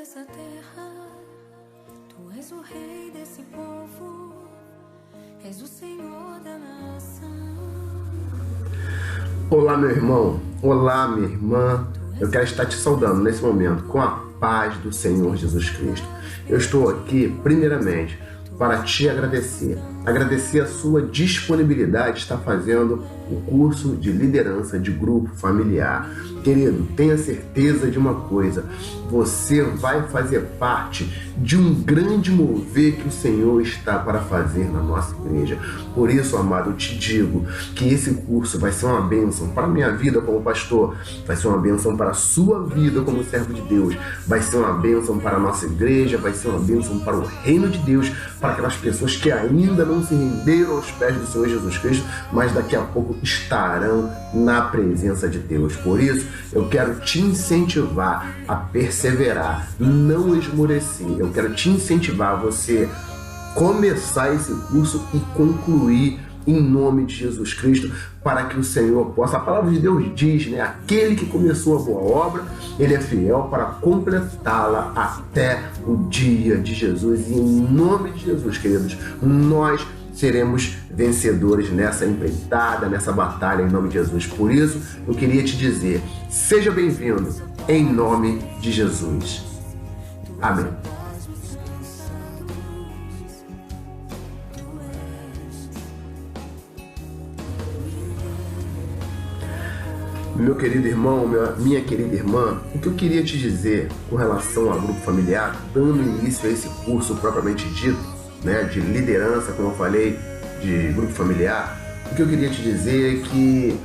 dessa terra, tu és o rei desse povo, és o Senhor da nação. Olá, meu irmão, olá, minha irmã. Eu quero estar te saudando nesse momento com a paz do Senhor Jesus Cristo. Eu estou aqui, primeiramente, para te agradecer a sua disponibilidade de estar fazendo o curso de liderança de grupo familiar. Querido, tenha certeza de uma coisa: você vai fazer parte de um grande mover que o Senhor está para fazer na nossa igreja. Por isso, amado, eu te digo que esse curso vai ser uma bênção para a minha vida como pastor, vai ser uma bênção para a sua vida como servo de Deus, vai ser uma bênção para a nossa igreja, vai ser uma bênção para o reino de Deus, para aquelas pessoas que ainda não se renderam aos pés do Senhor Jesus Cristo, mas daqui a pouco estarão na presença de Deus. Por isso, eu quero te incentivar a perseverar, não esmorecer. Eu quero te incentivar a você começar esse curso e concluir em nome de Jesus Cristo, para que o Senhor possa, a palavra de Deus diz, né? Aquele que começou a boa obra, ele é fiel para completá-la até o dia de Jesus. E em nome de Jesus, queridos, nós seremos vencedores nessa empreitada, nessa batalha, em nome de Jesus. Por isso, eu queria te dizer, seja bem-vindo, em nome de Jesus. Amém. Meu querido irmão, minha querida irmã, o que eu queria te dizer com relação ao grupo familiar, dando início a esse curso propriamente dito, né, de liderança, como eu falei, de grupo familiar, o que eu queria te dizer é que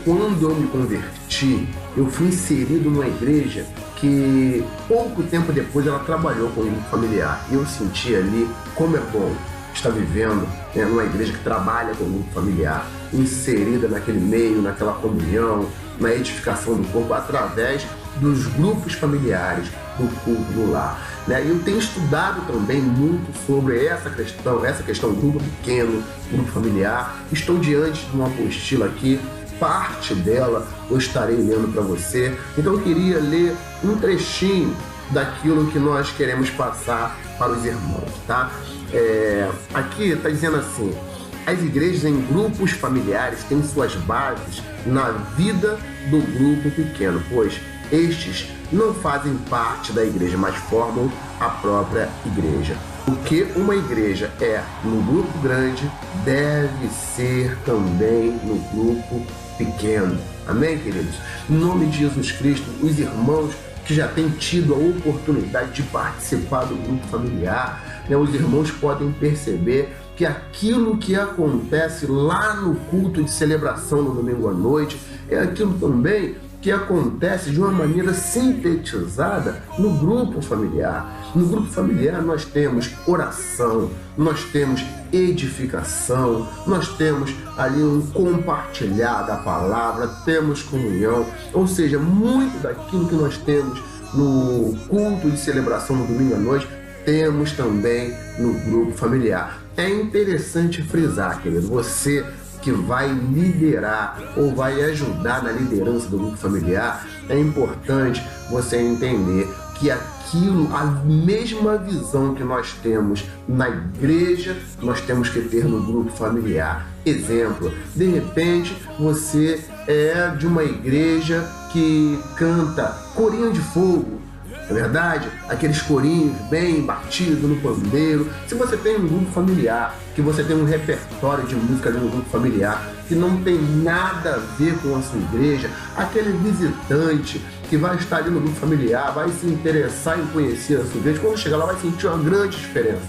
quando eu me converti, eu fui inserido numa igreja que pouco tempo depois ela trabalhou com o grupo familiar. E eu senti ali como é bom estar vivendo, né, numa igreja que trabalha com o grupo familiar, inserida naquele meio, naquela comunhão, na edificação do corpo, através dos grupos familiares, do culto do lar. Né? Eu tenho estudado também muito sobre essa questão grupo pequeno, grupo familiar. Estou diante de uma apostila aqui, parte dela eu estarei lendo para você. Então eu queria ler um trechinho daquilo que nós queremos passar para os irmãos, tá? Aqui está dizendo assim: as igrejas em grupos familiares têm suas bases na vida do grupo pequeno, pois estes não fazem parte da igreja, mas formam a própria igreja. O que uma igreja é no grupo grande deve ser também no grupo pequeno. Amém, queridos? Em nome de Jesus Cristo, os irmãos que já têm tido a oportunidade de participar do grupo familiar, né, os irmãos podem perceber que aquilo que acontece lá no culto de celebração no domingo à noite é aquilo também que acontece de uma maneira sintetizada no grupo familiar. No grupo familiar nós temos oração, nós temos edificação, nós temos ali um compartilhar da palavra, temos comunhão, ou seja, muito daquilo que nós temos no culto de celebração no domingo à noite, temos também no grupo familiar. É interessante frisar, querido, você que vai liderar ou vai ajudar na liderança do grupo familiar, é importante você entender que a mesma visão que nós temos na igreja, nós temos que ter no grupo familiar. Exemplo, de repente você é de uma igreja que canta corinho de fogo, não é verdade? Aqueles corinhos bem batidos no pandeiro. Se você tem um grupo familiar, que você tem um repertório de música no grupo familiar que não tem nada a ver com a sua igreja, aquele visitante que vai estar ali no grupo familiar, vai se interessar em conhecer a sua igreja, quando chegar lá vai sentir uma grande diferença,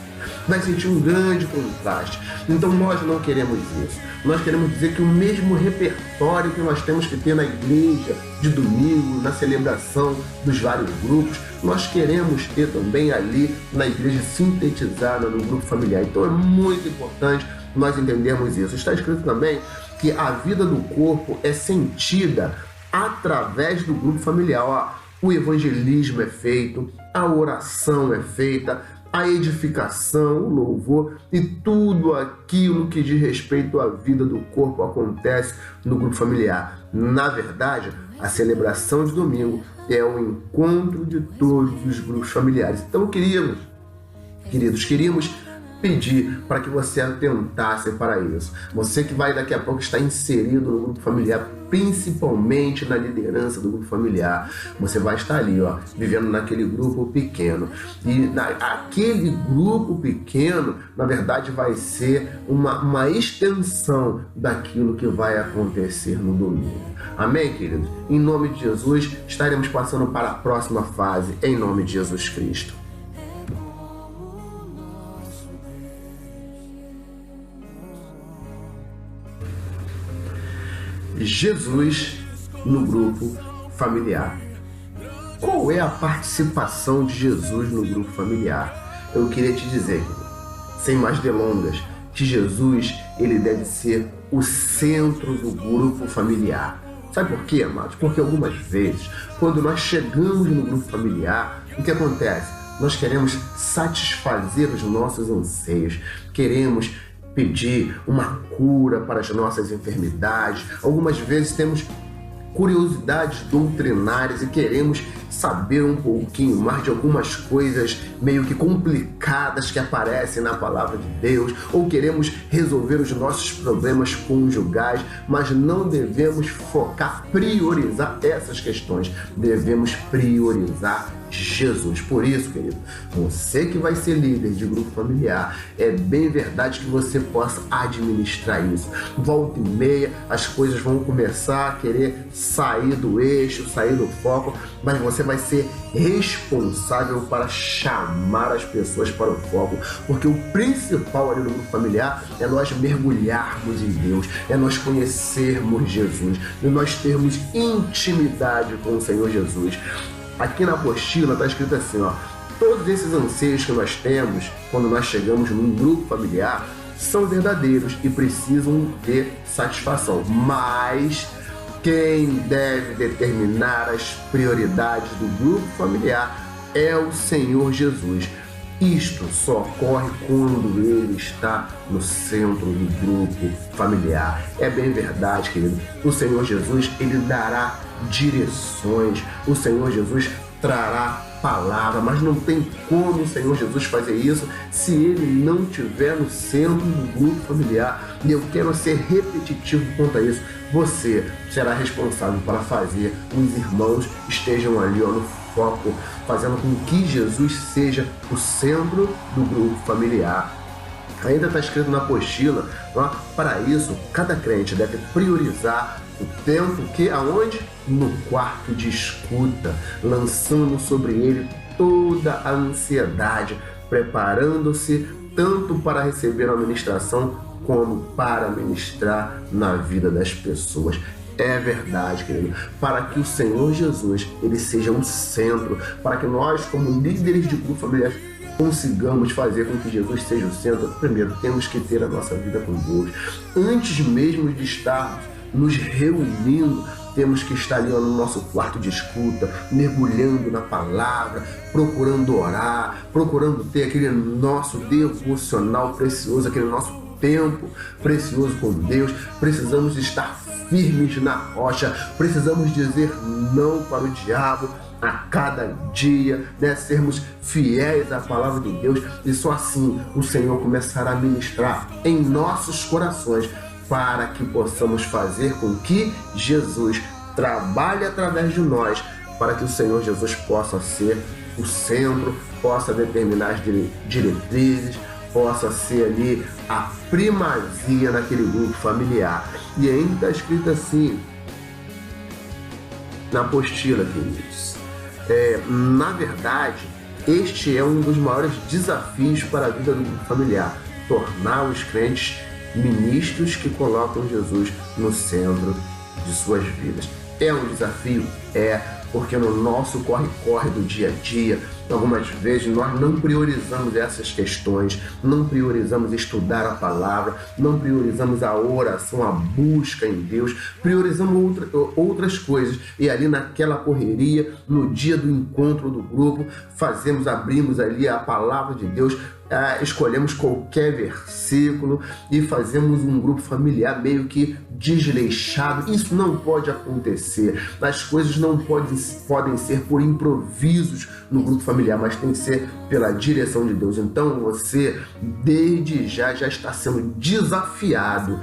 vai sentir um grande contraste. Então nós não queremos isso. Nós queremos dizer que o mesmo repertório que nós temos que ter na igreja de domingo, na celebração dos vários grupos, nós queremos ter também ali na igreja sintetizada no grupo familiar. Então é muito importante nós entendermos isso. Está escrito também que a vida do corpo é sentida através do grupo familiar. Ó, o evangelismo é feito, a oração é feita, a edificação, o louvor e tudo aquilo que diz respeito à vida do corpo acontece no grupo familiar. Na verdade, a celebração de domingo é o encontro de todos os grupos familiares. Então, queridos, queríamos pedir para que você atentasse para isso. Você que vai daqui a pouco estar inserido no grupo familiar, principalmente na liderança do grupo familiar, você vai estar ali, vivendo naquele grupo pequeno. E aquele grupo pequeno, na verdade, vai ser uma extensão daquilo que vai acontecer no domingo. Amém, queridos? Em nome de Jesus, estaremos passando para a próxima fase, em nome de Jesus Cristo. Jesus no grupo familiar. Qual é a participação de Jesus no grupo familiar? Eu queria te dizer, sem mais delongas, que Jesus ele deve ser o centro do grupo familiar. Sabe por quê, amados? Porque algumas vezes, quando nós chegamos no grupo familiar, o que acontece? Nós queremos satisfazer os nossos anseios, queremos pedir uma cura para as nossas enfermidades. Algumas vezes temos curiosidades doutrinárias e queremos saber um pouquinho mais de algumas coisas meio que complicadas que aparecem na palavra de Deus, ou queremos resolver os nossos problemas conjugais, mas não devemos focar, priorizar essas questões. Devemos priorizar Jesus. Por isso, querido, você que vai ser líder de grupo familiar, é bem verdade que você possa administrar isso. Volta e meia, as coisas vão começar a querer sair do eixo, sair do foco, mas você vai ser responsável para chamar as pessoas para o foco, porque o principal ali no grupo familiar é nós mergulharmos em Deus, é nós conhecermos Jesus, e nós termos intimidade com o Senhor Jesus. Aqui na apostila está escrito assim, todos esses anseios que nós temos quando nós chegamos num grupo familiar são verdadeiros e precisam ter satisfação, mas quem deve determinar as prioridades do grupo familiar é o Senhor Jesus. Isto só ocorre quando ele está no centro do grupo familiar. É bem verdade, querido. O Senhor Jesus, ele dará direções. O Senhor Jesus trará palavra, mas não tem como o Senhor Jesus fazer isso se ele não estiver no centro do grupo familiar. E eu quero ser repetitivo quanto a isso. Você será responsável para fazer os irmãos estejam ali no foco, fazendo com que Jesus seja o centro do grupo familiar. Ainda está escrito na apostila, para isso, cada crente deve priorizar o tempo que aonde? No quarto de escuta, lançando sobre ele toda a ansiedade, preparando-se tanto para receber a ministração como para ministrar na vida das pessoas. É verdade, querido, para que o Senhor Jesus ele seja um centro, para que nós, como líderes de grupo familiar, consigamos fazer com que Jesus seja o centro. Primeiro, temos que ter a nossa vida com Deus. Antes mesmo de estarmos nos reunindo, temos que estar ali no nosso quarto de escuta, mergulhando na palavra, procurando orar, procurando ter aquele nosso devocional precioso, aquele nosso tempo precioso com Deus. Precisamos estar firmes na rocha, precisamos dizer não para o diabo a cada dia, sermos fiéis à palavra de Deus, e só assim o Senhor começará a ministrar em nossos corações para que possamos fazer com que Jesus trabalhe através de nós, para que o Senhor Jesus possa ser o centro, possa determinar as diretrizes, possa ser ali a primazia naquele grupo familiar. E ainda está escrito assim na apostila, queridos. Na verdade, este é um dos maiores desafios para a vida do grupo familiar, tornar os crentes ministros que colocam Jesus no centro de suas vidas. É um desafio? Porque no nosso corre-corre do dia a dia, algumas vezes nós não priorizamos essas questões, não priorizamos estudar a palavra, não priorizamos a oração, a busca em Deus, priorizamos outras coisas, e ali naquela correria, no dia do encontro do grupo, abrimos ali a palavra de Deus, escolhemos qualquer versículo e fazemos um grupo familiar meio que desleixado. Isso não pode acontecer. As coisas não podem ser por improvisos no grupo familiar, mas tem que ser pela direção de Deus. Então você, desde já está sendo desafiado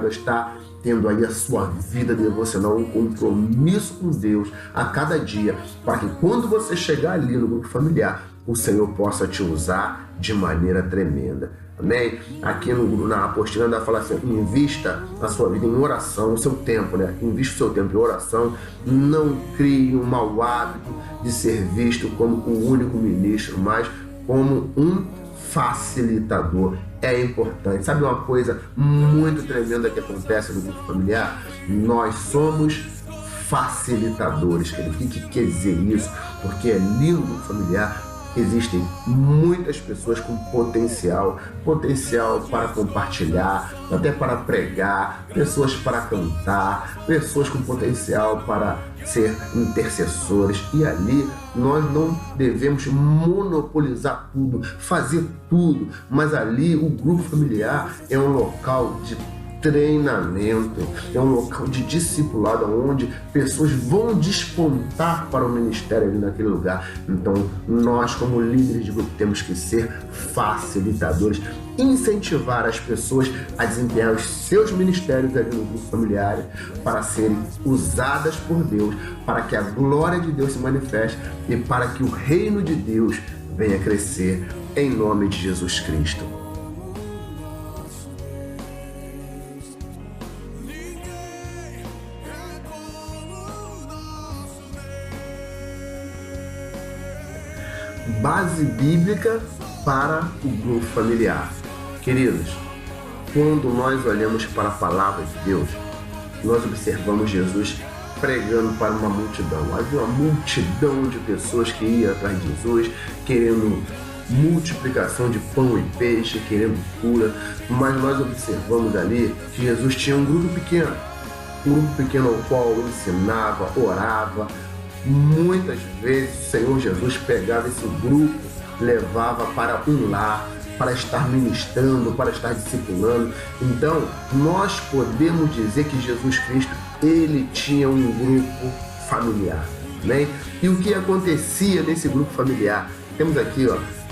a estar tendo aí a sua vida devocional, um compromisso com Deus a cada dia, para que quando você chegar ali no grupo familiar, o Senhor possa te usar de maneira tremenda. Amém? Aqui na apostila ela fala assim: invista a sua vida em oração, o seu tempo, né? Invista o seu tempo em oração. Não crie um mau hábito de ser visto como o único ministro, mas como um facilitador. É importante. Sabe uma coisa muito tremenda que acontece no grupo familiar? Nós somos facilitadores, querido. O que quer dizer isso? Porque é lindo no familiar. Existem muitas pessoas com potencial para compartilhar, até para pregar, pessoas para cantar, pessoas com potencial para ser intercessores. E ali nós não devemos monopolizar tudo, fazer tudo, mas ali o grupo familiar é um local de treinamento, é um local de discipulado onde pessoas vão despontar para o ministério ali naquele lugar. Então nós, como líderes de grupo, temos que ser facilitadores, incentivar as pessoas a desempenhar os seus ministérios ali no grupo familiar, para serem usadas por Deus, para que a glória de Deus se manifeste e para que o reino de Deus venha crescer em nome de Jesus Cristo. Base bíblica para o grupo familiar. Queridos, quando nós olhamos para a palavra de Deus, nós observamos Jesus pregando para uma multidão. Havia uma multidão de pessoas que iam atrás de Jesus, querendo multiplicação de pão e peixe, querendo cura, mas nós observamos ali que Jesus tinha um grupo pequeno ao qual ensinava, orava. Muitas vezes o Senhor Jesus pegava esse grupo, levava para um lar, para estar ministrando, para estar discipulando. Então, nós podemos dizer que Jesus Cristo, ele tinha um grupo familiar, né? E o que acontecia nesse grupo familiar? Temos aqui,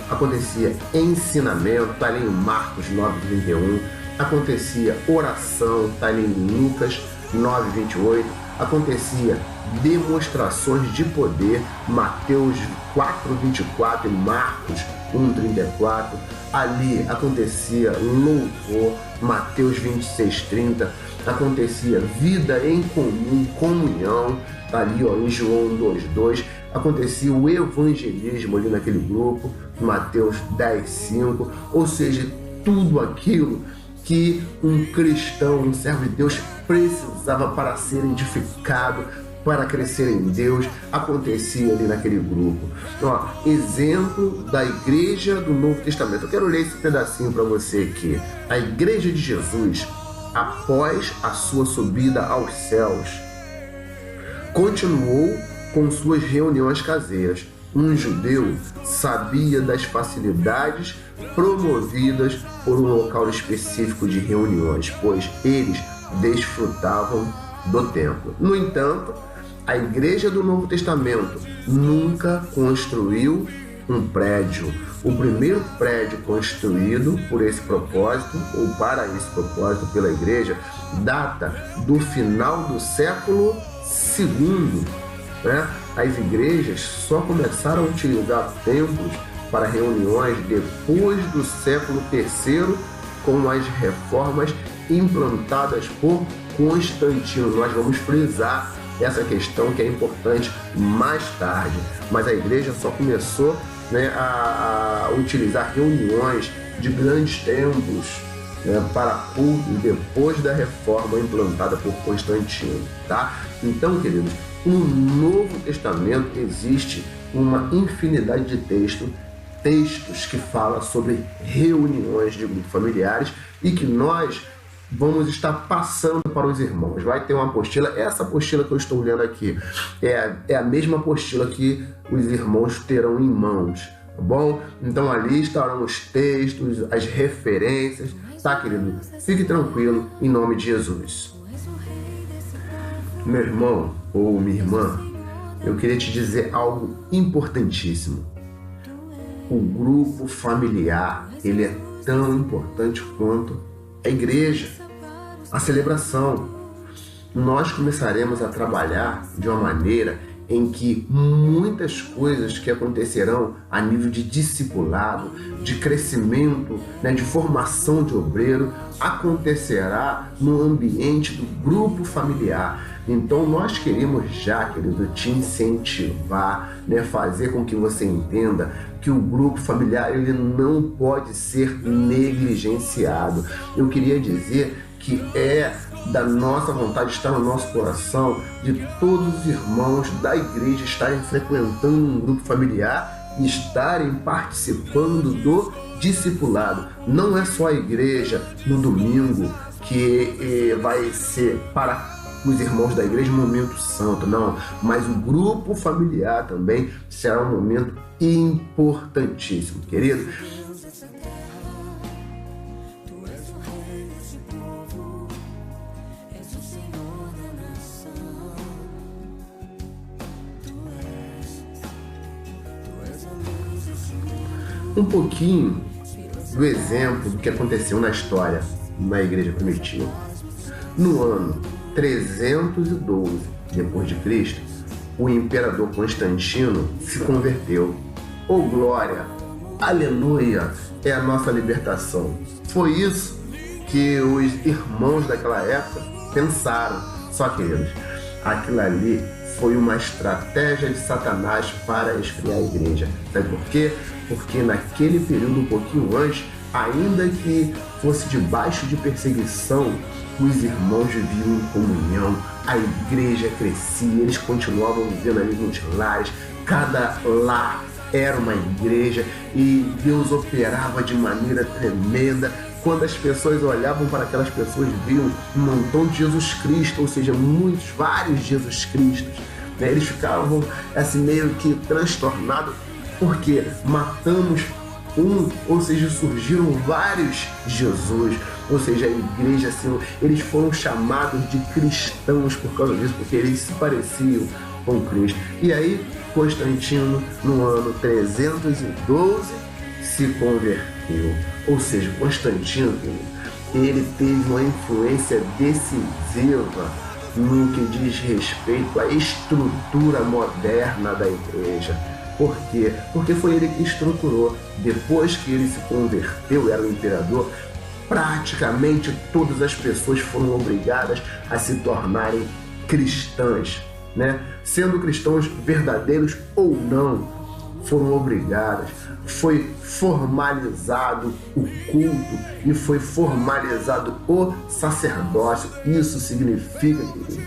acontecia ensinamento, está ali em Marcos 9:31, acontecia oração, está ali em Lucas 9:28, acontecia demonstrações de poder, Mateus 4:24 e Marcos 1:34, ali acontecia louvor, Mateus 26:30, acontecia vida em comum, comunhão, ali em João 2:2, acontecia o evangelismo ali naquele grupo, Mateus 10:5, ou seja, tudo aquilo que um cristão, um servo de Deus precisava para ser edificado, para crescer em Deus, acontecia ali naquele grupo. Exemplo da igreja do Novo Testamento. Eu quero ler esse pedacinho para você aqui. A igreja de Jesus, após a sua subida aos céus, continuou com suas reuniões caseiras. Um judeu sabia das facilidades promovidas por um local específico de reuniões, pois eles desfrutavam do templo. No entanto, a igreja do Novo Testamento nunca construiu um prédio. O primeiro prédio construído por esse propósito, ou para esse propósito pela igreja, data do final do século II. As igrejas só começaram a utilizar templos para reuniões depois do século III, com as reformas implantadas por Constantino. Nós vamos frisar essa questão que é importante mais tarde, mas a igreja só começou a utilizar reuniões de grandes templos para culto depois da reforma implantada por Constantino, tá? Então, queridos, no Novo Testamento existe uma infinidade de textos que falam sobre reuniões de grupos familiares e que nós vamos estar passando para os irmãos. Vai ter uma apostila, essa apostila que eu estou lendo aqui é a mesma apostila que os irmãos terão em mãos, tá bom? Então ali estarão os textos, as referências, tá, querido? Fique tranquilo, em nome de Jesus. Meu irmão ou minha irmã, eu queria te dizer algo importantíssimo. O grupo familiar, ele é tão importante quanto a igreja, a celebração. Nós começaremos a trabalhar de uma maneira em que muitas coisas que acontecerão a nível de discipulado, de crescimento, de formação de obreiro, acontecerá no ambiente do grupo familiar. Então nós queremos já, querido, te incentivar, fazer com que você entenda que o grupo familiar ele não pode ser negligenciado. Eu queria dizer que é da nossa vontade, está no nosso coração, de todos os irmãos da igreja estarem frequentando um grupo familiar e estarem participando do discipulado. Não é só a igreja no domingo que vai ser para os irmãos da igreja um momento santo, não, mas o grupo familiar também será um momento importantíssimo, querido. Um pouquinho do exemplo do que aconteceu na história na igreja primitiva. No ano 312 depois de Cristo, o imperador Constantino se converteu. Oh glória, aleluia, é a nossa libertação. Foi isso que os irmãos daquela época pensaram. Só que aquilo ali foi uma estratégia de Satanás para esfriar a igreja. Sabe por quê? Porque naquele período, um pouquinho antes, ainda que fosse debaixo de perseguição, os irmãos viviam em comunhão, a igreja crescia, eles continuavam vivendo ali nos lares, cada lar era uma igreja e Deus operava de maneira tremenda. Quando as pessoas olhavam para aquelas pessoas, viam um montão de Jesus Cristo, ou seja, vários Jesus Cristos. Eles ficavam assim meio que transtornados, porque matamos um, ou seja, surgiram vários Jesus, ou seja, a igreja, assim, eles foram chamados de cristãos por causa disso, porque eles se pareciam com Cristo. E aí, Constantino, no ano 312, se converteu. Ou seja, Constantino, ele teve uma influência decisiva no que diz respeito à estrutura moderna da igreja. Por quê? Porque foi ele que estruturou. Depois que ele se converteu, era o imperador, praticamente todas as pessoas foram obrigadas a se tornarem cristãs, Sendo cristãos verdadeiros ou não, foram obrigadas. Foi formalizado o culto e foi formalizado o sacerdócio. Isso significa, querido,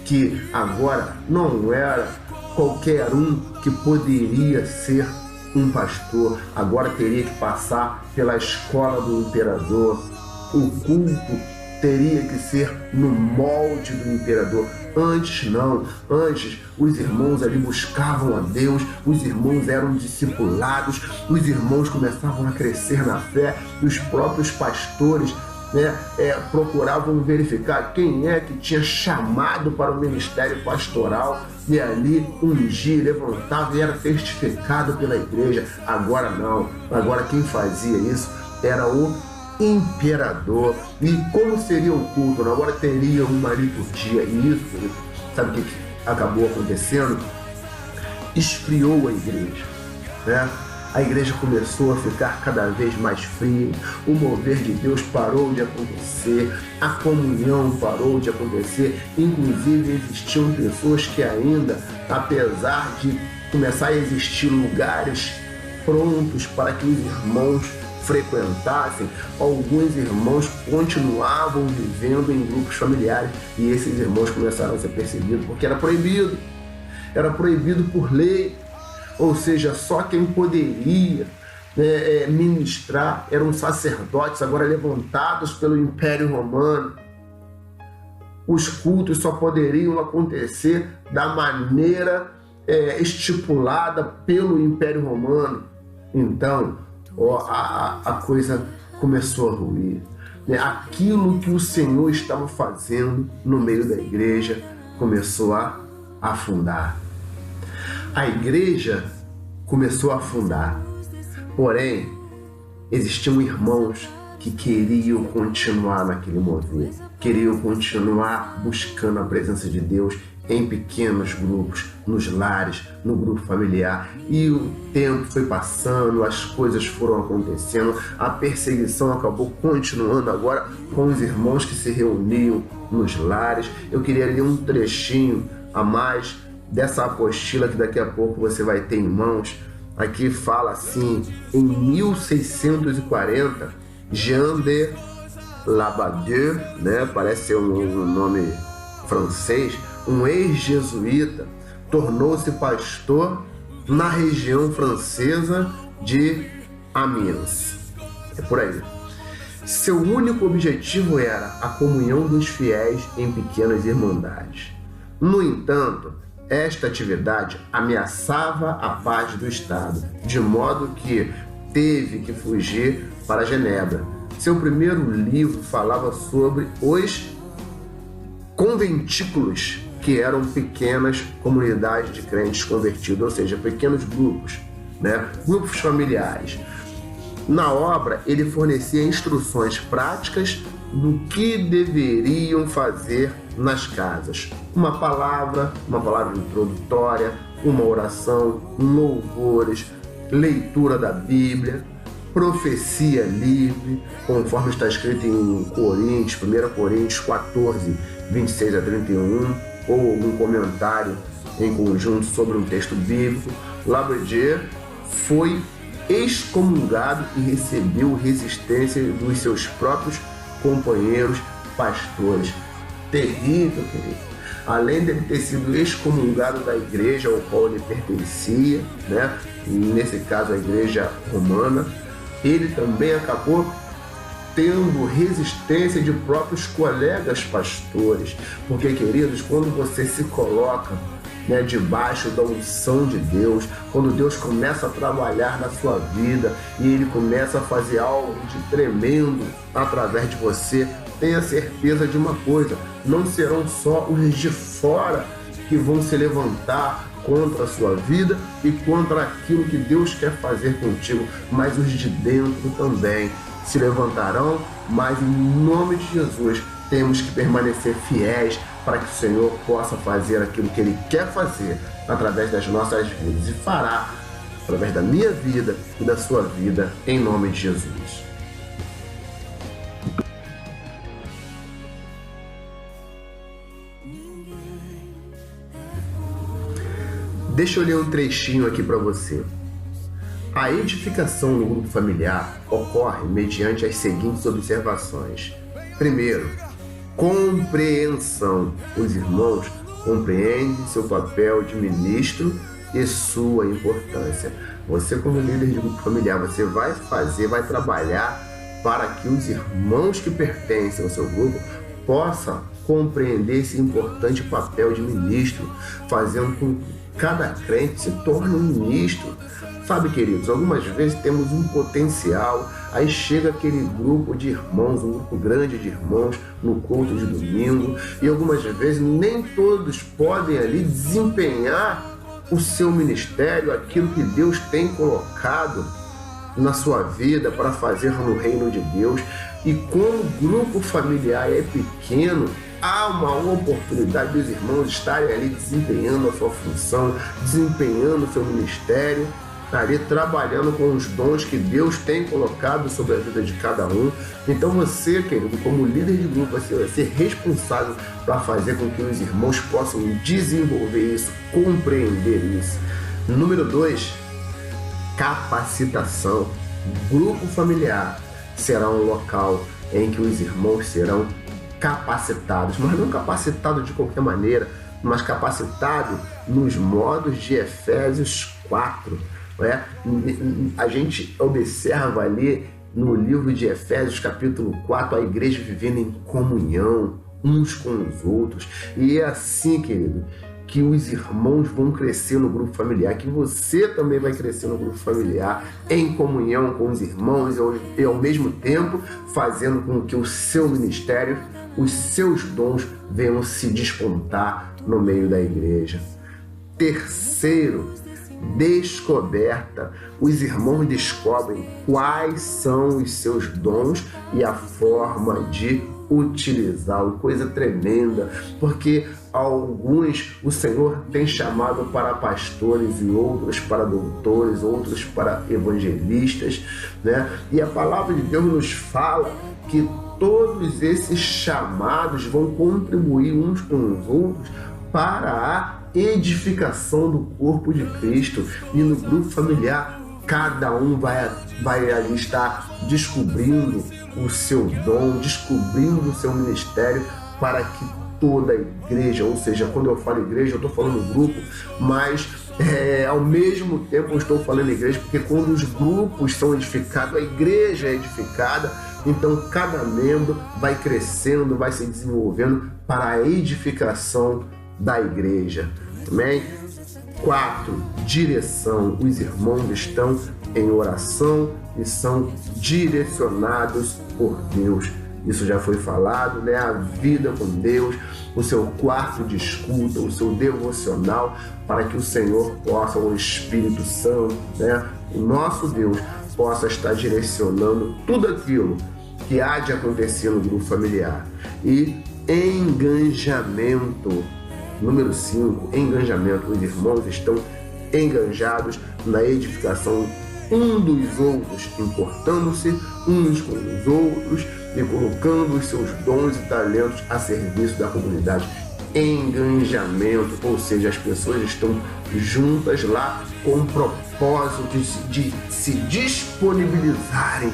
que agora não era qualquer um que poderia ser um pastor, agora teria que passar pela escola do imperador. O culto teria que ser no molde do imperador. Antes não, antes os irmãos ali buscavam a Deus, os irmãos eram discipulados, os irmãos começavam a crescer na fé, e os próprios pastores procuravam verificar quem é que tinha chamado para o ministério pastoral, e ali ungir, levantava e era testificado pela igreja. Agora não, agora quem fazia isso era o imperador. E como seria o culto? Agora teria uma liturgia, e isso, sabe o que acabou acontecendo? Esfriou a igreja, A igreja começou a ficar cada vez mais fria, o mover de Deus parou de acontecer, a comunhão parou de acontecer. Inclusive existiam pessoas que ainda, apesar de começar a existir lugares prontos para que os irmãos frequentassem, alguns irmãos continuavam vivendo em grupos familiares, e esses irmãos começaram a ser perseguidos porque era proibido por lei. ou seja, só quem poderia ministrar eram sacerdotes, agora levantados pelo Império Romano. Os cultos só poderiam acontecer da maneira estipulada pelo Império Romano. Então, a coisa começou a ruir. Aquilo que o Senhor estava fazendo no meio da igreja começou a afundar. A igreja começou a afundar. Porém, existiam irmãos que queriam continuar naquele mover, queriam continuar buscando a presença de Deus em pequenos grupos, nos lares, no grupo familiar. E o tempo foi passando, as coisas foram acontecendo, a perseguição acabou continuando agora com os irmãos que se reuniam nos lares. Eu queria ler um trechinho a mais dessa apostila que daqui a pouco você vai ter em mãos. Aqui fala assim: em 1640, Jean de Labadie, parece ser um nome francês, um ex-jesuíta, tornou-se pastor na região francesa de Amiens. É por aí. Seu único objetivo era a comunhão dos fiéis em pequenas irmandades. No entanto, esta atividade ameaçava a paz do Estado, de modo que teve que fugir para Genebra. Seu primeiro livro falava sobre os conventículos, que eram pequenas comunidades de crentes convertidos, ou seja, pequenos grupos, grupos familiares. Na obra, ele fornecia instruções práticas do que deveriam fazer nas casas. Uma palavra introdutória, uma oração, louvores, leitura da Bíblia, profecia livre, conforme está escrito em Coríntios, 1 Coríntios 14, 26 a 31, ou algum comentário em conjunto sobre um texto bíblico. Labadie foi excomungado e recebeu resistência dos seus próprios companheiros pastores. Terrível, querido. Além de ter sido excomungado da igreja ao qual ele pertencia, nesse caso a igreja romana, ele também acabou tendo resistência de próprios colegas pastores, porque, queridos, quando você se coloca debaixo da unção de Deus, quando Deus começa a trabalhar na sua vida e Ele começa a fazer algo de tremendo através de você, tenha certeza de uma coisa: não serão só os de fora que vão se levantar contra a sua vida e contra aquilo que Deus quer fazer contigo, mas os de dentro também se levantarão. Mas em nome de Jesus temos que permanecer fiéis para que o Senhor possa fazer aquilo que Ele quer fazer através das nossas vidas, e fará através da minha vida e da sua vida, em nome de Jesus. Deixa eu ler um trechinho aqui para você. A edificação no grupo familiar ocorre mediante as seguintes observações. Primeiro, compreensão. Os irmãos compreendem seu papel de ministro e sua importância. Você, como líder de grupo familiar, você vai trabalhar para que os irmãos que pertencem ao seu grupo possam compreender esse importante papel de ministro, fazendo com que cada crente se torne um ministro. Sabe, queridos, algumas vezes temos um potencial, aí chega aquele grupo de irmãos, um grupo grande de irmãos no culto de domingo, e algumas vezes nem todos podem ali desempenhar o seu ministério, aquilo que Deus tem colocado na sua vida para fazer no reino de Deus. E como o grupo familiar é pequeno, há uma oportunidade dos irmãos estarem ali desempenhando a sua função, desempenhando o seu ministério, ali trabalhando com os dons que Deus tem colocado sobre a vida de cada um. Então você, querido, como líder de grupo, você vai ser responsável para fazer com que os irmãos possam desenvolver isso, compreender isso. Número 2, capacitação. Grupo familiar será um local em que os irmãos serão capacitados, mas não capacitados de qualquer maneira, mas capacitado nos modos de Efésios 4, né? A gente observa ali no livro de Efésios, capítulo 4, a igreja vivendo em comunhão uns com os outros. E é assim, querido, que os irmãos vão crescer no grupo familiar, que você também vai crescer no grupo familiar, em comunhão com os irmãos e ao mesmo tempo fazendo com que o seu ministério, os seus dons venham se despontar no meio da igreja. Terceiro, descoberta. Os irmãos descobrem quais são os seus dons e a forma de utilizá-lo. Coisa tremenda, porque alguns o Senhor tem chamado para pastores e outros para doutores, outros para evangelistas, né? E a palavra de Deus nos fala que todos esses chamados vão contribuir uns com os outros para a edificação do corpo de Cristo. E no grupo familiar, cada um vai ali estar descobrindo o seu dom, descobrindo o seu ministério, para que toda a igreja, ou seja, quando eu falo igreja, eu estou falando grupo, mas ao mesmo tempo eu estou falando igreja, porque quando os grupos são edificados, a igreja é edificada. Então cada membro vai crescendo, vai se desenvolvendo para a edificação da igreja. Amém? 4, direção. Os irmãos estão em oração e são direcionados por Deus. Isso já foi falado, né? A vida com Deus, o seu quarto de escuta, o seu devocional, para que o Senhor possa, o Espírito Santo, né? O nosso Deus possa estar direcionando tudo aquilo que há de acontecer no grupo familiar. E engajamento. Número 5, engajamento. Os irmãos estão engajados na edificação um dos outros, importando-se uns com os outros e colocando os seus dons e talentos a serviço da comunidade. Engajamento, ou seja, as pessoas estão juntas lá com o propósito de se disponibilizarem,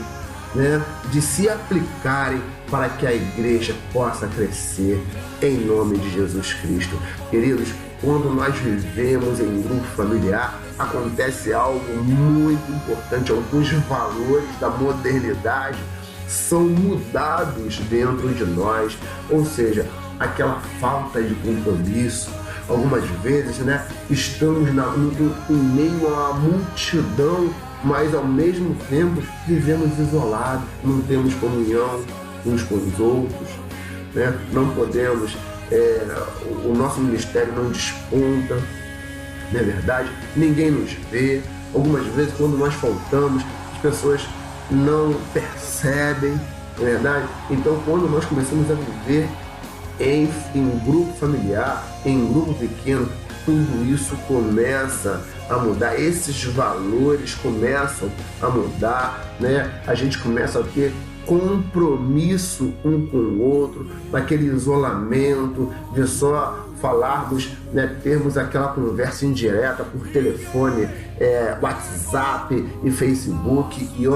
né? De se aplicarem para que a igreja possa crescer em nome de Jesus Cristo. Queridos, quando nós vivemos em grupo familiar, acontece algo muito importante. Alguns valores da modernidade são mudados dentro de nós, ou seja, aquela falta de compromisso. Algumas vezes, né, estamos em meio a uma multidão, mas ao mesmo tempo vivemos isolados, não temos comunhão uns com os outros, né? Não podemos, o nosso ministério não desponta, não é verdade? Ninguém nos vê. Algumas vezes, quando nós faltamos, as pessoas não percebem, não é verdade? Então, quando nós começamos a viver em grupo familiar, em grupo pequeno, tudo isso começa a mudar, esses valores começam a mudar, né? A gente começa a ter compromisso um com o outro, naquele isolamento de só falarmos, né, termos aquela conversa indireta por telefone, WhatsApp e Facebook, e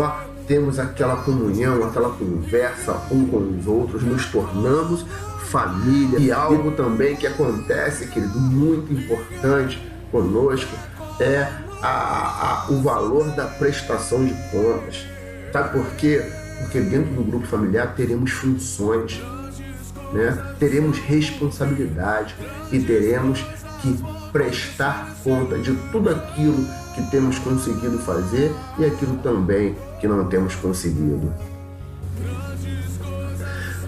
temos aquela comunhão, aquela conversa um com os outros, nos tornamos família. E algo também que acontece, querido, muito importante conosco, é o valor da prestação de contas. Sabe por quê? Porque dentro do grupo familiar teremos funções, né? Teremos responsabilidade e teremos que prestar conta de tudo aquilo que temos conseguido fazer e aquilo também que não temos conseguido.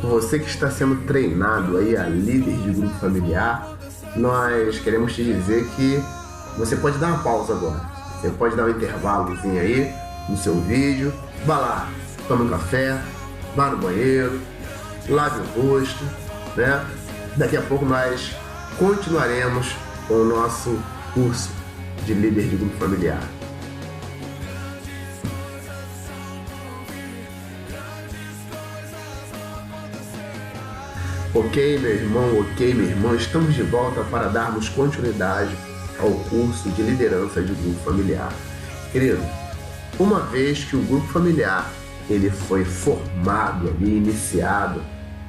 Você que está sendo treinado aí a líder de grupo familiar, nós queremos te dizer que você pode dar uma pausa agora. Você pode dar um intervalozinho aí no seu vídeo, vá lá, tome um café, vá no banheiro, lave o rosto, né? Daqui a pouco nós continuaremos com o nosso curso de líder de grupo familiar. Ok, meu irmão, ok, minha irmã, estamos de volta para darmos continuidade ao curso de liderança de grupo familiar. Querido, uma vez que o grupo familiar ele foi formado ali, iniciado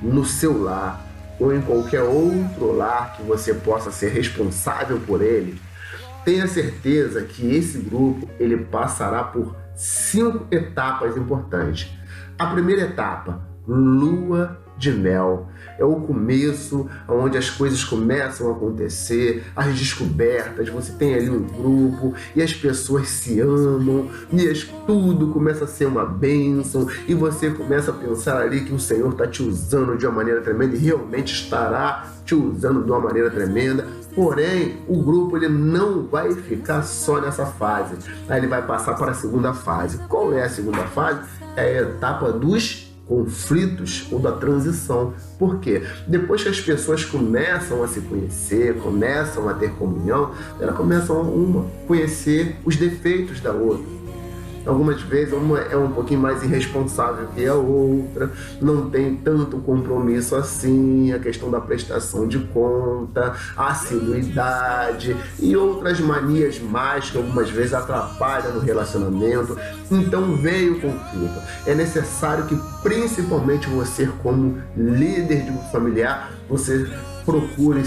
no seu lar ou em qualquer outro lar que você possa ser responsável por ele, tenha certeza que esse grupo ele passará por 5 etapas importantes. A primeira etapa, lua de mel, é o começo onde as coisas começam a acontecer, as descobertas, você tem ali um grupo e as pessoas se amam e tudo começa a ser uma bênção e você começa a pensar ali que o Senhor está te usando de uma maneira tremenda e realmente estará te usando de uma maneira tremenda. Porém, o grupo ele não vai ficar só nessa fase, aí ele vai passar para a segunda fase. Qual é a segunda fase? É a etapa dos conflitos ou da transição. Por quê? Depois que as pessoas começam a se conhecer, começam a ter comunhão, elas começam a conhecer os defeitos da outra. Algumas vezes uma é um pouquinho mais irresponsável que a outra, não tem tanto compromisso assim, a questão da prestação de conta, a assiduidade e outras manias mais que algumas vezes atrapalham no relacionamento. Então veio o conflito. É necessário que principalmente você, como líder de um familiar, você procure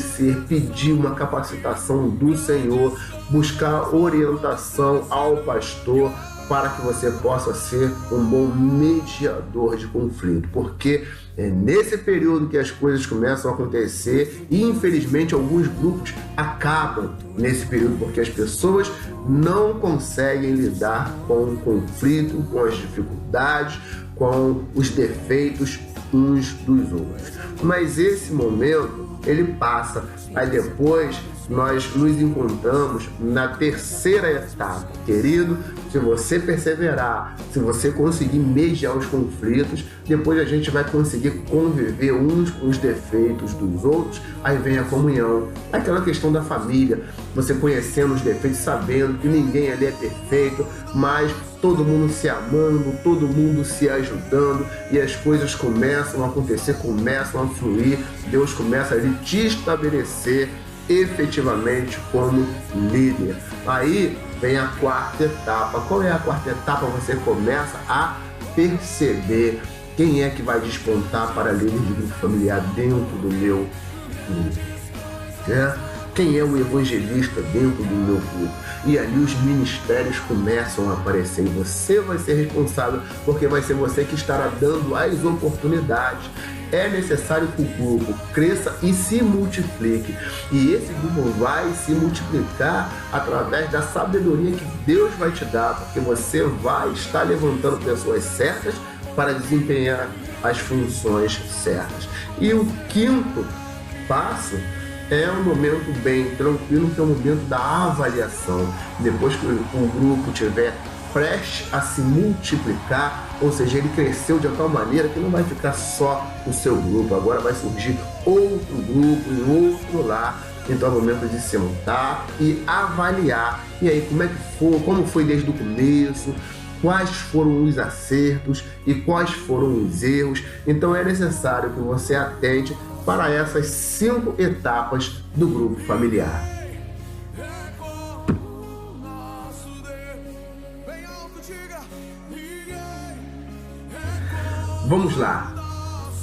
pedir uma capacitação do Senhor, buscar orientação ao pastor, para que você possa ser um bom mediador de conflito, porque é nesse período que as coisas começam a acontecer e infelizmente alguns grupos acabam nesse período porque as pessoas não conseguem lidar com o conflito, com as dificuldades, com os defeitos uns dos outros. Mas esse momento ele passa, aí depois nós nos encontramos na terceira etapa. Querido, se você perseverar, se você conseguir mediar os conflitos, depois a gente vai conseguir conviver uns com os defeitos dos outros, aí vem a comunhão. Aquela questão da família, você conhecendo os defeitos, sabendo que ninguém ali é perfeito, mas todo mundo se amando, todo mundo se ajudando e as coisas começam a acontecer, começam a fluir, Deus começa a te estabelecer efetivamente como líder. Aí vem a quarta etapa. Qual é a quarta etapa? Você começa a perceber quem é que vai despontar para líder de grupo familiar dentro do meu grupo, né? Quem é o evangelista dentro do meu grupo? E ali os ministérios começam a aparecer e você vai ser responsável porque vai ser você que estará dando as oportunidades. É necessário que o grupo cresça e se multiplique. E esse grupo vai se multiplicar através da sabedoria que Deus vai te dar, porque você vai estar levantando pessoas certas para desempenhar as funções certas. E o quinto passo é um momento bem tranquilo, que é o momento da avaliação. Depois que o grupo tiver prestes a se multiplicar, ou seja, ele cresceu de tal maneira que não vai ficar só o seu grupo, agora vai surgir outro grupo em outro lar. Então é o momento de sentar e avaliar. E aí, como foi desde o começo, quais foram os acertos e quais foram os erros. Então é necessário que você atente para essas 5 etapas do grupo familiar. Vamos lá,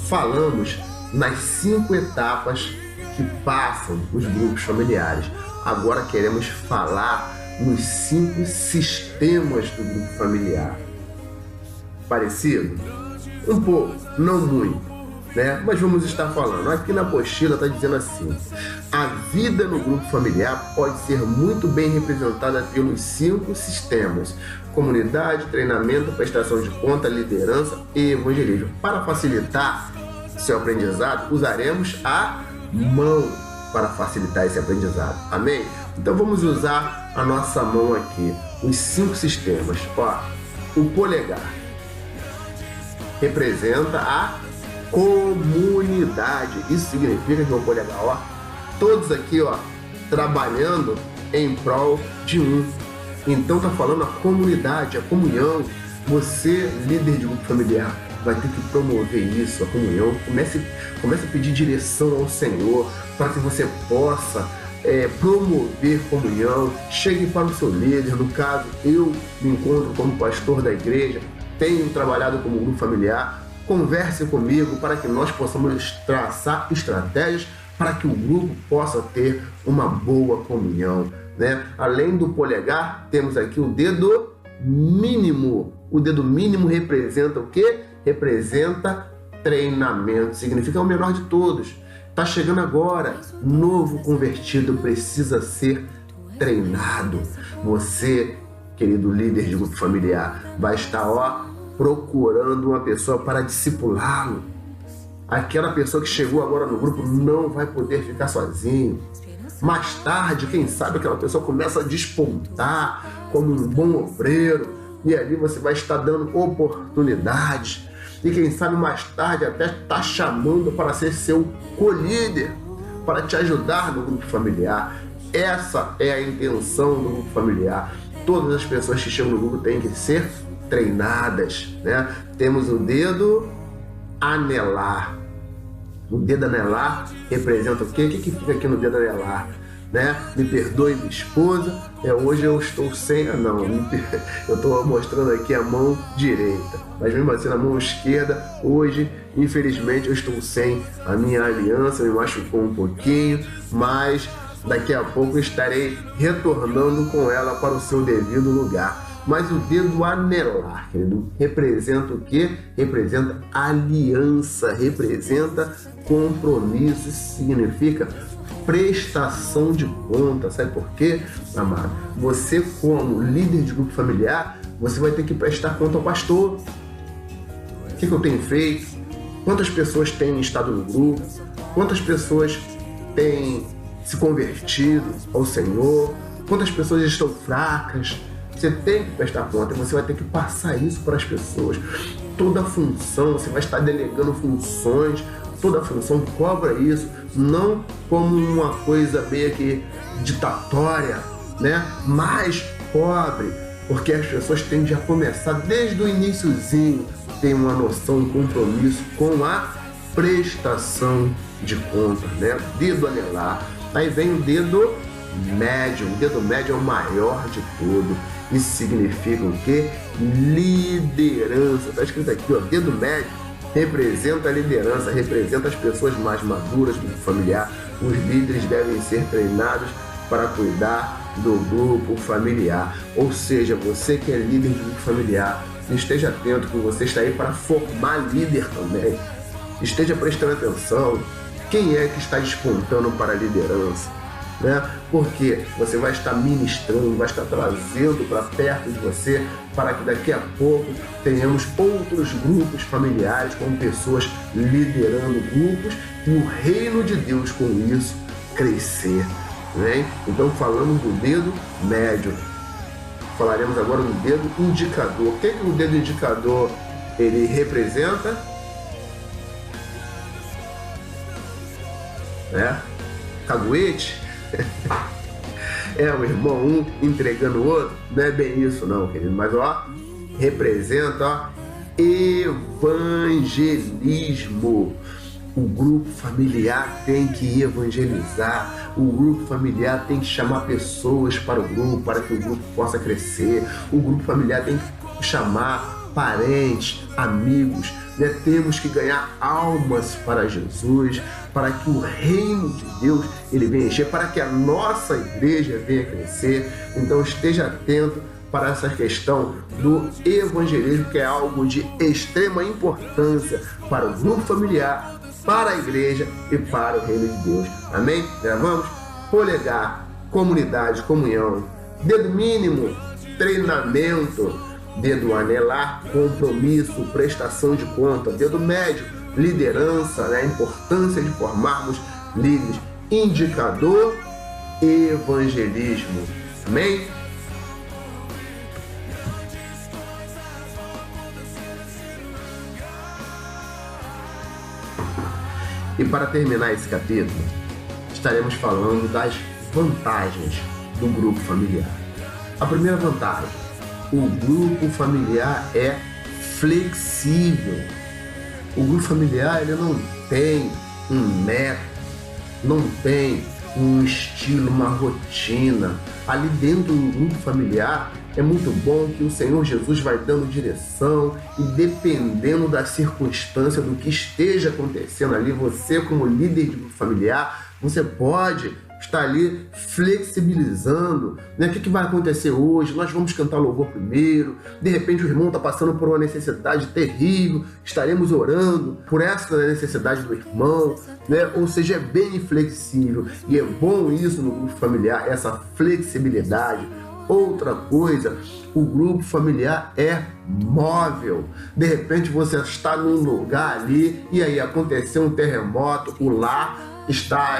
falamos nas 5 etapas que passam os grupos familiares. Agora queremos falar nos 5 sistemas do grupo familiar. Parecido? Um pouco, não muito, né? Mas vamos estar falando. Aqui na apostila está dizendo assim: a vida no grupo familiar pode ser muito bem representada pelos 5 sistemas: comunidade, treinamento, prestação de conta, liderança e evangelismo. Para facilitar seu aprendizado, usaremos a mão para facilitar esse aprendizado. Amém? Então vamos usar a nossa mão aqui, os 5 sistemas. Ó, o polegar representa a comunidade. Isso significa que o polegar, ó, todos aqui, ó, trabalhando em prol de um. Então tá falando a comunidade, a comunhão. Você, líder de grupo familiar, vai ter que promover isso, a comunhão. Comece a pedir direção ao Senhor para que você possa promover comunhão. Chegue para o seu líder. No caso, eu me encontro como pastor da igreja, tenho trabalhado como grupo familiar. Converse comigo para que nós possamos traçar estratégias para que o grupo possa ter uma boa comunhão. né? Além do polegar, temos aqui o dedo mínimo. O dedo mínimo representa o quê? Representa treinamento, significa o menor de todos. Está chegando agora, novo convertido precisa ser treinado. Você, querido líder de grupo familiar, vai estar procurando uma pessoa para discipulá-lo. Aquela pessoa que chegou agora no grupo não vai poder ficar sozinho. Mais tarde, quem sabe, aquela pessoa começa a despontar como um bom obreiro, e ali você vai estar dando oportunidades. E quem sabe mais tarde até está chamando para ser seu co-líder, para te ajudar no grupo familiar. Essa é a intenção do grupo familiar. Todas as pessoas que chegam no grupo têm que ser treinadas, né? Temos o dedo anelar. O dedo anelar representa o quê? O que fica aqui no dedo anelar? Né? Me perdoe, minha esposa, hoje eu estou sem... Não, eu estou mostrando aqui a mão direita, mas mesmo assim na mão esquerda, hoje, infelizmente, eu estou sem a minha aliança, me machucou um pouquinho, mas daqui a pouco eu estarei retornando com ela para o seu devido lugar. Mas o dedo anelar, querido, representa o quê? Representa aliança, representa compromisso, isso significa prestação de conta. Sabe por quê, amado? Você, como líder de grupo familiar, você vai ter que prestar conta ao pastor. O que eu tenho feito? Quantas pessoas têm estado no grupo? Quantas pessoas têm se convertido ao Senhor? Quantas pessoas estão fracas? Você tem que prestar conta e você vai ter que passar isso para as pessoas. Toda função, você vai estar delegando funções, toda função cobra isso, não como uma coisa meio que ditatória, né? Mas cobre, porque as pessoas tendem a começar desde o iniciozinho, tem uma noção, um compromisso com a prestação de conta, né? Dedo anelar. Aí vem o dedo médio. O dedo médio é o maior de tudo. Isso significa o quê? Liderança. Está escrito aqui, ó, dedo médio representa a liderança, representa as pessoas mais maduras do grupo familiar. Os líderes devem ser treinados para cuidar do grupo familiar. Ou seja, você que é líder do grupo familiar, esteja atento que você está aí para formar líder também. Esteja prestando atenção. Quem é que está despontando para a liderança? Né? Porque você vai estar ministrando, vai estar trazendo para perto de você, para que daqui a pouco tenhamos outros grupos familiares com pessoas liderando grupos e o reino de Deus com isso crescer, né? Então falamos do dedo médio, falaremos agora do dedo indicador. O que o dedo indicador ele representa? Caguete? É o irmão um entregando o outro? Não é bem isso não, querido, mas representa evangelismo. O grupo familiar tem que evangelizar, o grupo familiar tem que chamar pessoas para o grupo, para que o grupo possa crescer, o grupo familiar tem que chamar parentes, amigos, né? Temos que ganhar almas para Jesus, para que o reino de Deus ele venha encher, para que a nossa igreja venha crescer. Então esteja atento para essa questão do evangelismo, que é algo de extrema importância para o grupo familiar, para a igreja e para o reino de Deus. Amém? Gravamos? Polegar, comunidade, comunhão. Dedo mínimo, treinamento. Dedo anelar, compromisso, prestação de conta. Dedo médio, liderança, né? A importância de formarmos líderes. Indicador, evangelismo. Amém? E para terminar esse capítulo, estaremos falando das vantagens do grupo familiar. A primeira vantagem: o grupo familiar é flexível. O grupo familiar ele não tem um método, não tem um estilo, uma rotina. Ali dentro do grupo familiar é muito bom que o Senhor Jesus vai dando direção e dependendo da circunstância, do que esteja acontecendo ali, você como líder de grupo familiar, você pode está ali flexibilizando, né? O que vai acontecer hoje? Nós vamos cantar louvor primeiro, de repente o irmão está passando por uma necessidade terrível, estaremos orando por essa necessidade do irmão, né? Ou seja, é bem flexível e é bom isso no grupo familiar, essa flexibilidade. Outra coisa, o grupo familiar é móvel. De repente você está num lugar ali e aí aconteceu um terremoto, o lar está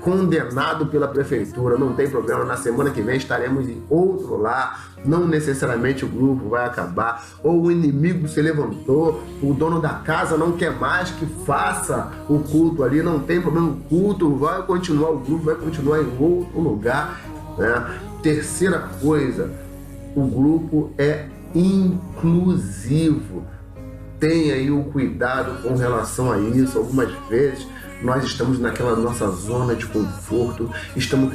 condenado pela prefeitura, não tem problema, na semana que vem estaremos em outro lar, não necessariamente o grupo vai acabar, ou o inimigo se levantou, o dono da casa não quer mais que faça o culto ali, não tem problema, o culto vai continuar, o grupo vai continuar em outro lugar, né? Terceira coisa, o grupo é inclusivo. Tenha aí o cuidado com relação a isso. Algumas vezes nós estamos naquela nossa zona de conforto, estamos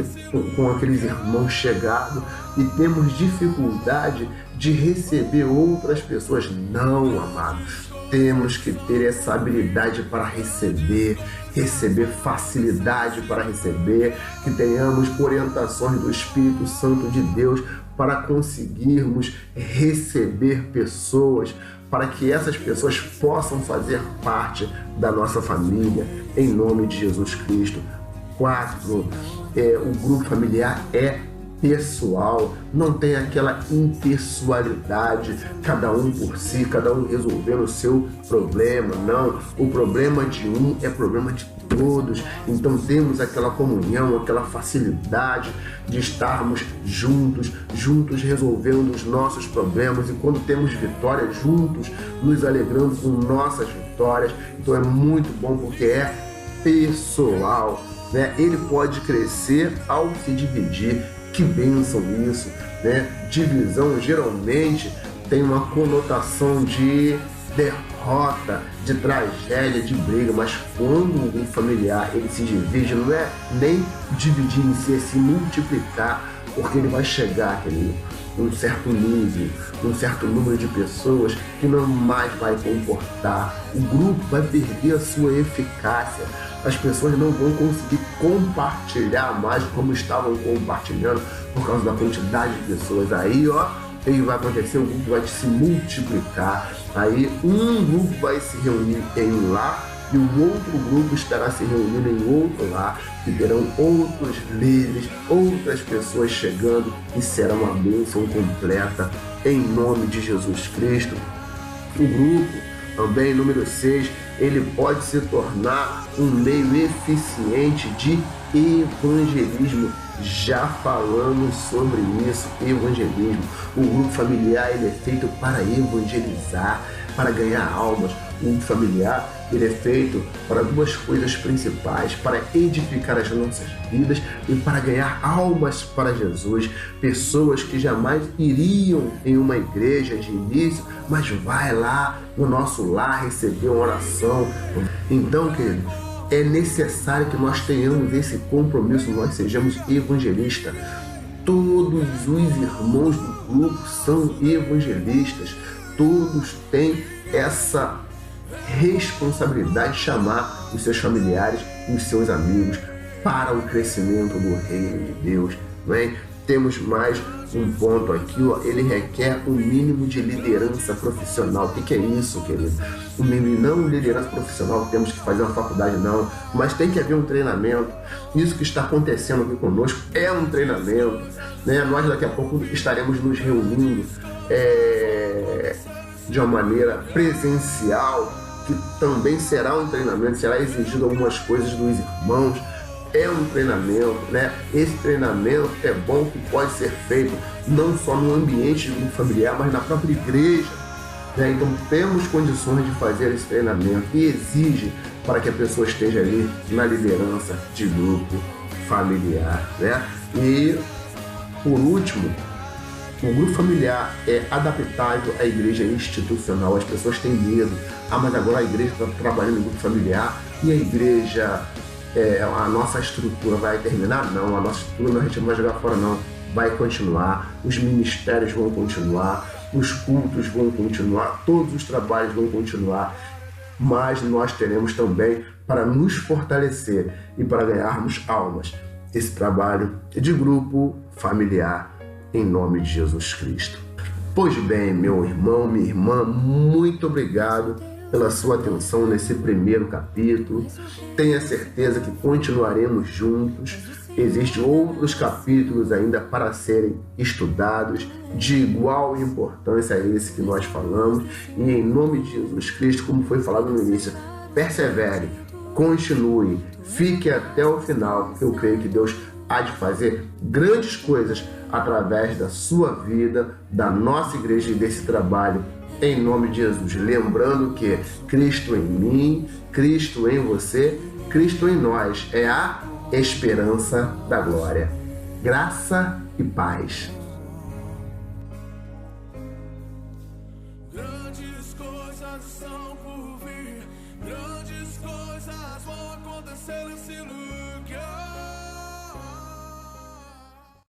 com aqueles irmãos chegados e temos dificuldade de receber outras pessoas. Não, amados, temos que ter essa habilidade para receber facilidade para receber, que tenhamos orientações do Espírito Santo de Deus para conseguirmos receber pessoas, para que essas pessoas possam fazer parte da nossa família, em nome de Jesus Cristo. 4, o grupo familiar é pessoal, não tem aquela impessoalidade, cada um por si, cada um resolvendo o seu problema, não, o problema de um é problema de todos, então temos aquela comunhão, aquela facilidade de estarmos juntos resolvendo os nossos problemas, e quando temos vitórias juntos, nos alegrando com nossas vitórias, então é muito bom porque é pessoal, né? Ele pode crescer ao se dividir. Que bênção isso, né? Divisão geralmente tem uma conotação de derrota, de tragédia, de briga, mas quando um grupo familiar ele se divide, não é nem dividir em si, é se multiplicar, porque ele vai chegar um certo nível, um certo número de pessoas que não mais vai comportar. O grupo vai perder a sua eficácia. As pessoas não vão conseguir compartilhar mais como estavam compartilhando por causa da quantidade de pessoas. Aí, o que vai acontecer? O grupo vai se multiplicar. Aí, um grupo vai se reunir em um lar e o outro grupo estará se reunindo em outro lar, e terão outros líderes, outras pessoas chegando, e será uma bênção completa em nome de Jesus Cristo. O grupo, também, número 6, ele pode se tornar um meio eficiente de evangelismo. Já falamos sobre isso, evangelismo. O grupo familiar ele é feito para evangelizar, para ganhar almas. O grupo familiar ele é feito para duas coisas principais: para edificar as nossas vidas e para ganhar almas para Jesus. Pessoas que jamais iriam em uma igreja de início, mas vai lá no nosso lar receber uma oração. Então, querido, é necessário que nós tenhamos esse compromisso, nós sejamos evangelistas. Todos os irmãos do grupo são evangelistas, todos têm essa responsabilidade de chamar os seus familiares, os seus amigos para o crescimento do reino de Deus, não é? Temos mais um ponto aqui, ele requer um mínimo de liderança profissional. O que é isso, querido? Um mínimo, não liderança profissional, temos que fazer uma faculdade, não, mas tem que haver um treinamento. Isso que está acontecendo aqui conosco é um treinamento, né? Nós daqui a pouco estaremos nos reunindo de uma maneira presencial, que também será um treinamento, será exigido algumas coisas dos irmãos. É um treinamento, né? Esse treinamento é bom que pode ser feito não só no ambiente do familiar, mas na própria igreja, né? Então temos condições de fazer esse treinamento e exige para que a pessoa esteja ali na liderança de grupo familiar, né? E por último, o grupo familiar é adaptável à igreja institucional. As pessoas têm medo. Mas agora a igreja está trabalhando em grupo familiar e a igreja, a nossa estrutura vai terminar? Não, a nossa estrutura a gente não vai jogar fora, não. Vai continuar, os ministérios vão continuar, os cultos vão continuar, todos os trabalhos vão continuar, mas nós teremos também para nos fortalecer e para ganharmos almas esse trabalho de grupo familiar em nome de Jesus Cristo. Pois bem, meu irmão, minha irmã, muito obrigado pela sua atenção nesse primeiro capítulo. Tenha certeza que continuaremos juntos. Existem outros capítulos ainda para serem estudados, de igual importância a esse que nós falamos. E em nome de Jesus Cristo, como foi falado no início, persevere, continue, fique até o final, porque eu creio que Deus há de fazer grandes coisas através da sua vida, da nossa igreja e desse trabalho, em nome de Jesus. Lembrando que Cristo em mim, Cristo em você, Cristo em nós é a esperança da glória. Graça e paz. Grandes coisas são por vir, grandes coisas vão acontecer nesse lugar.